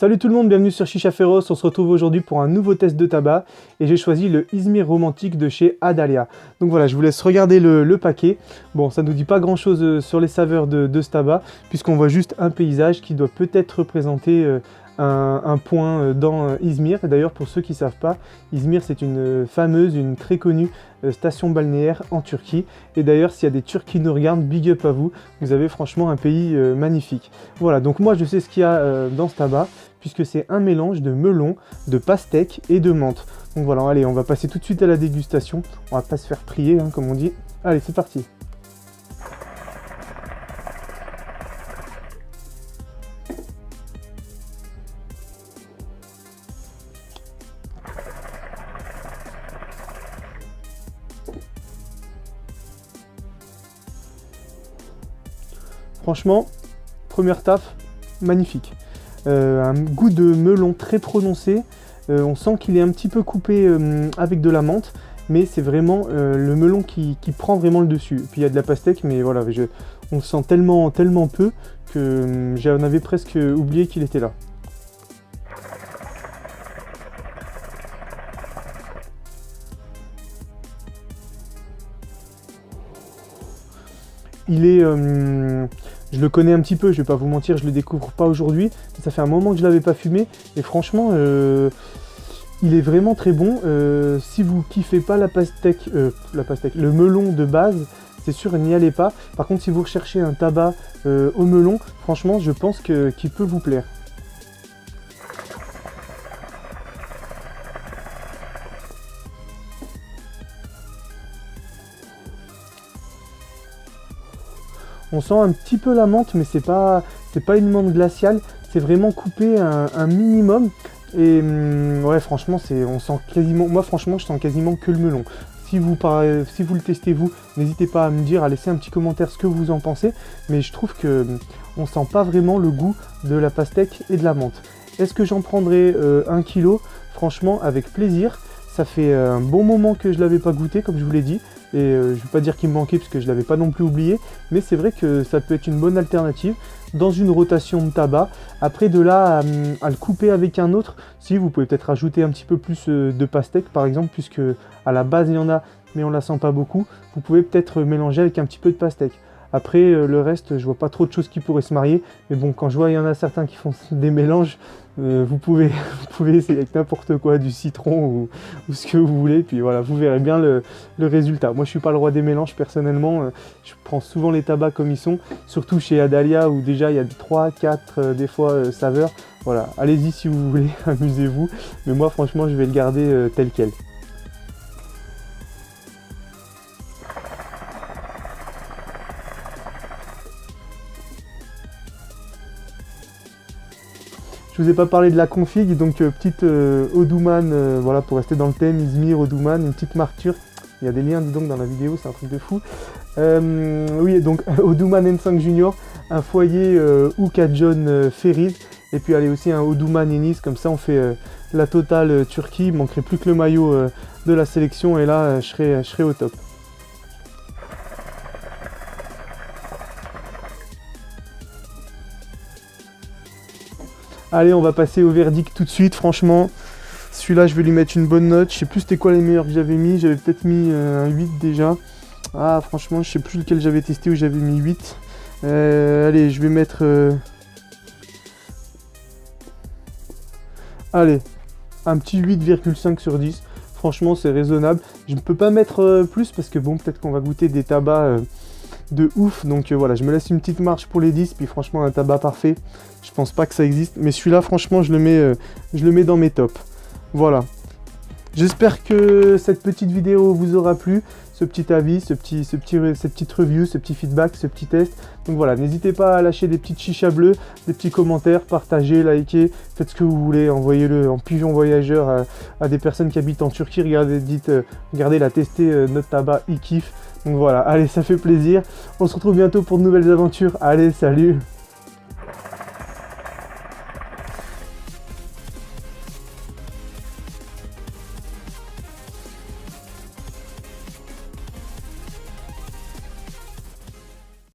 Salut tout le monde, bienvenue sur Chicha Féroce. On se retrouve aujourd'hui pour un nouveau test de tabac et j'ai choisi le Izmir Romantique de chez Adalia. Donc voilà, je vous laisse regarder le paquet. Bon, ça ne nous dit pas grand chose sur les saveurs de ce tabac puisqu'on voit juste un paysage qui doit peut-être représenter un point dans Izmir. Et d'ailleurs, pour ceux qui ne savent pas, Izmir c'est une fameuse, une très connue station balnéaire en Turquie. Et d'ailleurs, s'il y a des Turcs qui nous regardent, big up à vous. Vous avez franchement un pays magnifique. Voilà, donc moi je sais ce qu'il y a dans ce tabac, puisque c'est un mélange de melon, de pastèque et de menthe. Donc voilà, allez, on va passer tout de suite à la dégustation. On va pas se faire prier, hein, comme on dit. Allez, c'est parti. Franchement, première taf, magnifique. Un goût de melon très prononcé. On sent qu'il est un petit peu coupé avec de la menthe, mais c'est vraiment le melon qui prend vraiment le dessus. Puis il y a de la pastèque, mais voilà, on le sent tellement peu que j'en avais presque oublié qu'il était là. Il est... je le connais un petit peu, je vais pas vous mentir, je le découvre pas aujourd'hui. Ça fait un moment que je l'avais pas fumé et franchement, il est vraiment très bon. Si vous kiffez pas la pastèque, le melon de base, c'est sûr, n'y allez pas. Par contre, si vous recherchez un tabac au melon, franchement, je pense qu'il peut vous plaire. On sent un petit peu la menthe, mais c'est pas une menthe glaciale, c'est vraiment coupé un minimum. Et ouais, franchement, on sent quasiment, moi franchement, je sens quasiment que le melon. Si vous le testez vous, n'hésitez pas à me dire, à laisser un petit commentaire ce que vous en pensez. Mais je trouve que on sent pas vraiment le goût de la pastèque et de la menthe. Est-ce que j'en prendrai 1 kg? Franchement, avec plaisir. Ça fait un bon moment que je l'avais pas goûté, comme je vous l'ai dit. Et je ne vais pas dire qu'il me manquait parce que je ne l'avais pas non plus oublié, mais c'est vrai que ça peut être une bonne alternative dans une rotation de tabac. Après de là à le couper avec un autre, si vous pouvez peut-être rajouter un petit peu plus de pastèque par exemple, puisque à la base il y en a, mais on la sent pas beaucoup, vous pouvez peut-être mélanger avec un petit peu de pastèque. Après le reste, je vois pas trop de choses qui pourraient se marier, mais bon, quand je vois il y en a certains qui font des mélanges, vous pouvez essayer avec n'importe quoi, du citron ou ce que vous voulez, puis voilà, vous verrez bien le résultat. Moi je suis pas le roi des mélanges personnellement, je prends souvent les tabacs comme ils sont, surtout chez Adalia où déjà il y a 3, 4 des fois saveurs. Voilà, allez-y si vous voulez, amusez-vous, mais moi franchement je vais le garder tel quel. Je vous ai pas parlé de la config, donc petite Oduman, voilà, pour rester dans le thème, Izmir, Oduman, une petite marque turque. Il y a des liens, dis donc, dans la vidéo, c'est un truc de fou. Oui, donc Oduman N5 Junior, un foyer Uka John Feriz, et puis allez aussi un Oduman Enis, comme ça on fait la totale Turquie. Il manquerait plus que le maillot de la sélection, et là je serai au top. Allez, on va passer au verdict tout de suite, franchement. Celui-là, je vais lui mettre une bonne note. Je sais plus c'était quoi les meilleurs que j'avais mis. J'avais peut-être mis un 8 déjà. Ah, franchement, je sais plus lequel j'avais testé où j'avais mis 8. Allez, je vais mettre... Allez, un petit 8,5 sur 10. Franchement, c'est raisonnable. Je ne peux pas mettre plus parce que bon, peut-être qu'on va goûter des tabacs... de ouf, donc voilà, je me laisse une petite marge pour les 10, puis franchement un tabac parfait, je pense pas que ça existe, mais celui-là franchement je le mets dans mes tops. Voilà, j'espère que cette petite vidéo vous aura plu, ce petit avis, cette petite review, ce petit feedback, ce petit test. Donc voilà, n'hésitez pas à lâcher des petites chichas bleues, des petits commentaires, partagez, likez, faites ce que vous voulez, envoyez-le en pigeon voyageur à des personnes qui habitent en Turquie. Regardez, la tester notre tabac, il kiffe. Donc voilà, allez, ça fait plaisir. On se retrouve bientôt pour de nouvelles aventures. Allez, salut!